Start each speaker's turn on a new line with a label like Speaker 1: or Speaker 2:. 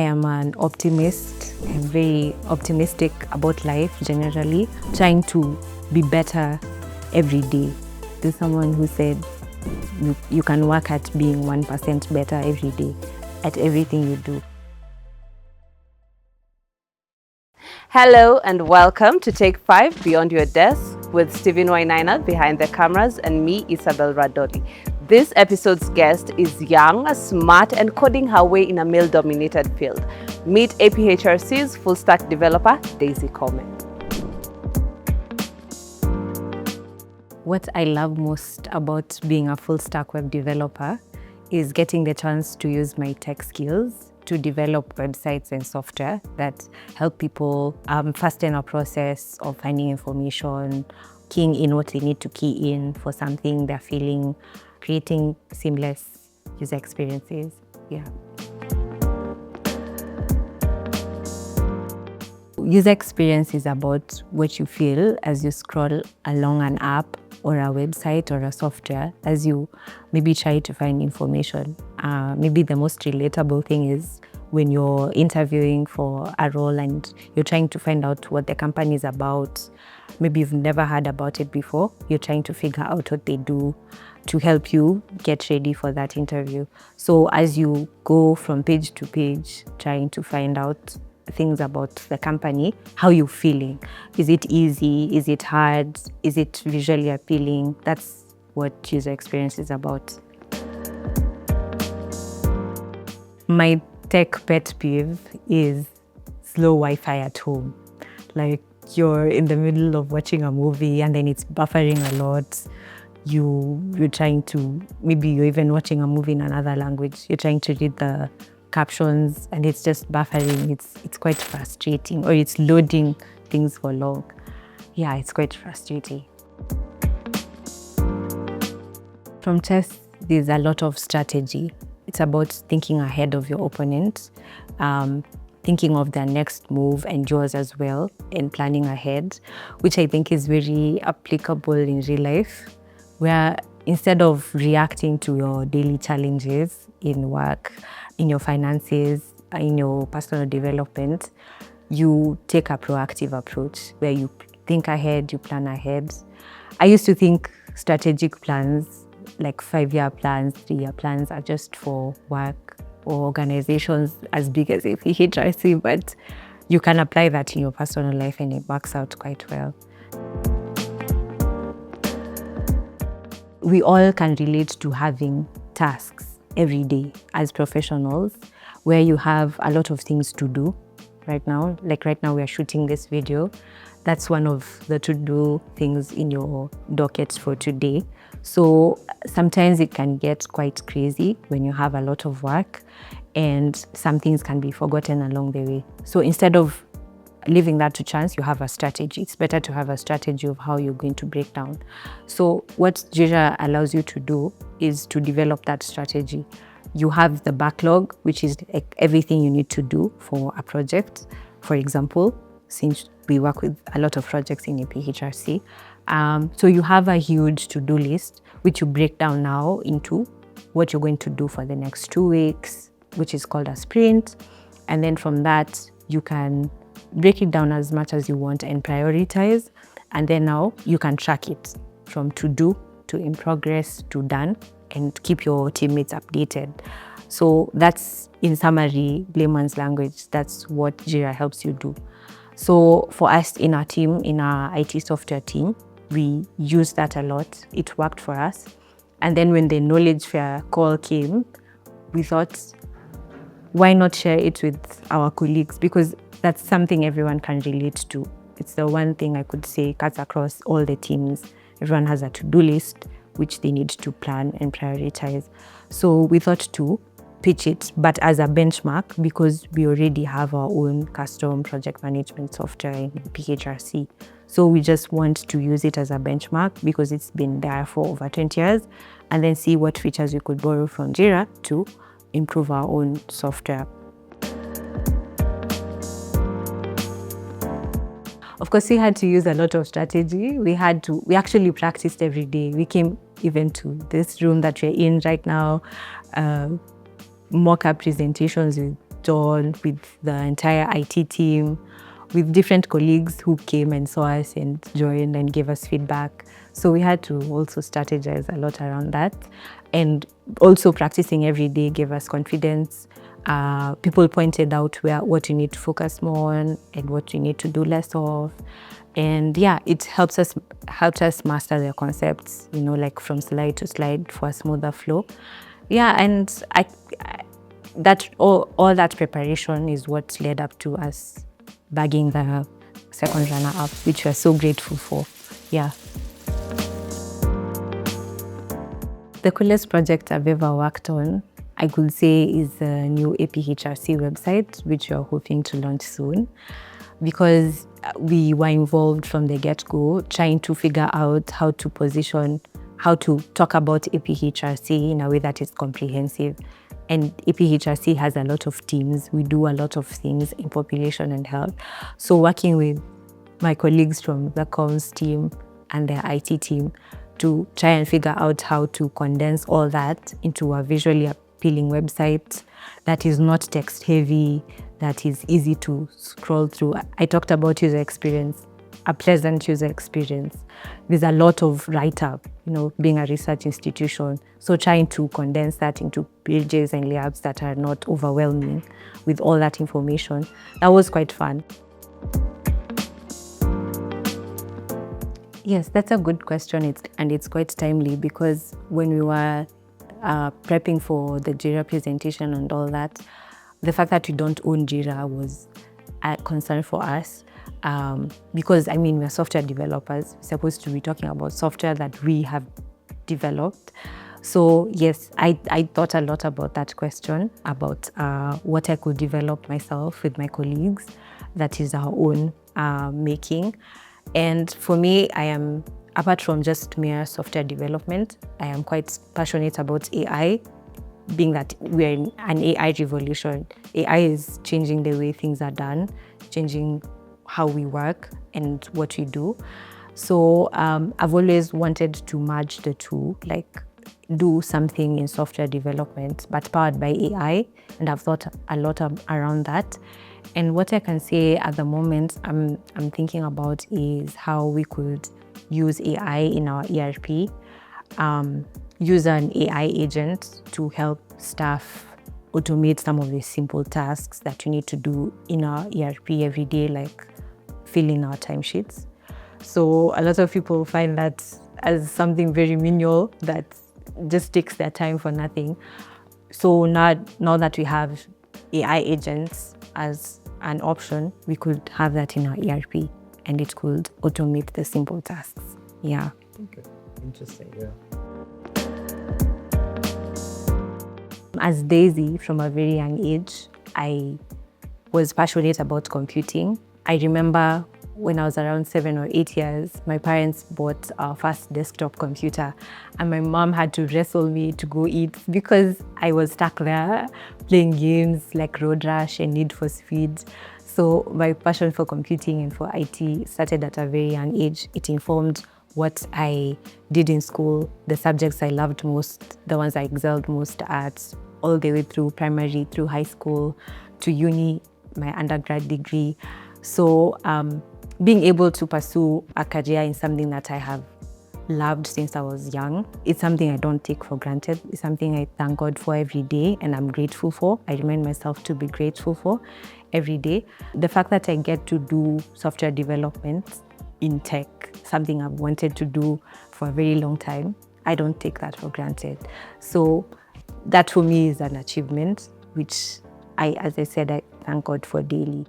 Speaker 1: am an optimist. I'm very optimistic about life generally, trying to be better every day. There's someone who said you can work at being 1% better every day at everything you do.
Speaker 2: Hello and welcome to Take 5 Beyond Your Desk with Stephen Wainaina behind the cameras and me, Isabel Radoli. This episode's guest is young, smart, and coding her way in a male-dominated field. Meet APHRC's full-stack developer, Daisy Koome.
Speaker 1: What I love most about being a full-stack web developer is getting the chance to use my tech skills to develop websites and software that help people fasten a process of finding information, keying in what they need to key in for something they're feeling, creating seamless user experiences. Yeah. User experience is about what you feel as you scroll along an app or a website or a software as you maybe try to find information. Maybe the most relatable thing is when you're interviewing for a role and you're trying to find out what the company is about. Maybe you've never heard about it before. You're trying to figure out what they do to help you get ready for that interview. So as you go from page to page, trying to find out things about the company, how you're feeling. Is it easy? Is it hard? Is it visually appealing? That's what user experience is about. My tech pet peeve is slow Wi-Fi at home. Like you're in the middle of watching a movie and then it's buffering a lot. You're trying to, maybe you're even watching a movie in another language. You're trying to read the captions and it's just buffering. It's quite frustrating, or it's loading things for long. Yeah, it's quite frustrating. From chess, there's a lot of strategy. It's about thinking ahead of your opponent, thinking of their next move and yours as well, and planning ahead, which I think is very applicable in real life, where instead of reacting to your daily challenges in work, in your finances, in your personal development, you take a proactive approach where you think ahead, you plan ahead. I used to think strategic plans, like 5-year plans, 3-year plans, are just for work or organizations as big as APHRC, but you can apply that in your personal life and it works out quite well. We all can relate to having tasks every day as professionals where you have a lot of things to do right now. Like right now we are shooting this video. That's one of the to-do things in your docket for today. So sometimes it can get quite crazy when you have a lot of work and some things can be forgotten along the way. So instead of leaving that to chance, you have a strategy. It's better to have a strategy of how you're going to break down. So what Jira allows you to do is to develop that strategy. You have the backlog, which is everything you need to do for a project. For example, since we work with a lot of projects in APHRC, so you have a huge to-do list, which you break down now into what you're going to do for the next 2 weeks, which is called a sprint. And then from that, you can break it down as much as you want and prioritize. And then now you can track it from to do to in progress to done and keep your teammates updated. So that's, in summary, layman's language, that's what Jira helps you do. So for us in our team, in our IT software team, we use that a lot. It worked for us. And then when the knowledge fair call came, we thought, why not share it with our colleagues? Because that's something everyone can relate to. It's the one thing I could say cuts across all the teams. Everyone has a to-do list, which they need to plan and prioritize. So we thought to pitch it, but as a benchmark, because we already have our own custom project management software in APHRC. So we just want to use it as a benchmark because it's been there for over 20 years, and then see what features we could borrow from Jira to improve our own software. Of course, we had to use a lot of strategy. We actually practiced every day. We came even to this room that we're in right now, mock-up presentations with John, with the entire IT team, with different colleagues who came and saw us and joined and gave us feedback. So we had to also strategize a lot around that. And also practicing every day gave us confidence. People pointed out what you need to focus more on and what you need to do less of. And yeah, it helped us master the concepts, like from slide to slide for a smoother flow. Yeah, and that all that preparation is what led up to us bagging the second runner-up, which we're so grateful for. Yeah. The coolest project I've ever worked on, I could say, is the new APHRC website, which we are hoping to launch soon, because we were involved from the get-go, trying to figure out how to talk about APHRC in a way that is comprehensive. And APHRC has a lot of teams. We do a lot of things in population and health. So working with my colleagues from the comms team and their IT team to try and figure out how to condense all that into a visually appealing website that is not text heavy, that is easy to scroll through. I talked about user experience, a pleasant user experience. There's a lot of write-up, being a research institution. So trying to condense that into pages and layouts that are not overwhelming with all that information, that was quite fun. Yes, that's a good question, and it's quite timely, because when we were prepping for the Jira presentation and all that, the fact that we don't own Jira was a concern for us, because we're software developers. We're supposed to be talking about software that we have developed. So yes, I thought a lot about that question, about what I could develop myself with my colleagues that is our own making. And for me, apart from just mere software development, I am quite passionate about AI, being that we're in an AI revolution. AI is changing the way things are done, changing how we work and what we do. So I've always wanted to merge the two, like do something in software development, but powered by AI. And I've thought a lot around that. And what I can say at the moment I'm thinking about is how we could use AI in our ERP, use an AI agent to help staff automate some of the simple tasks that you need to do in our ERP every day, like fill in our timesheets. So a lot of people find that as something very menial that just takes their time for nothing. So now that we have AI agents as an option, we could have that in our ERP and it could automate the simple tasks. Yeah.
Speaker 3: Okay, interesting, yeah.
Speaker 1: As Daisy, from a very young age, I was passionate about computing. I remember when I was around 7 or 8 years, my parents bought our first desktop computer and my mom had to wrestle me to go eat because I was stuck there playing games like Road Rush and Need for Speed. So my passion for computing and for IT started at a very young age. It informed what I did in school, the subjects I loved most, the ones I excelled most at, all the way through primary, through high school, to uni, my undergrad degree. So being able to pursue a career in something that I have loved since I was young, it's something I don't take for granted. It's something I thank God for every day and I'm grateful for. I remind myself to be grateful for every day. The fact that I get to do software development in tech, something I've wanted to do for a very long time, I don't take that for granted. So that for me is an achievement, which as I said, I thank God for daily.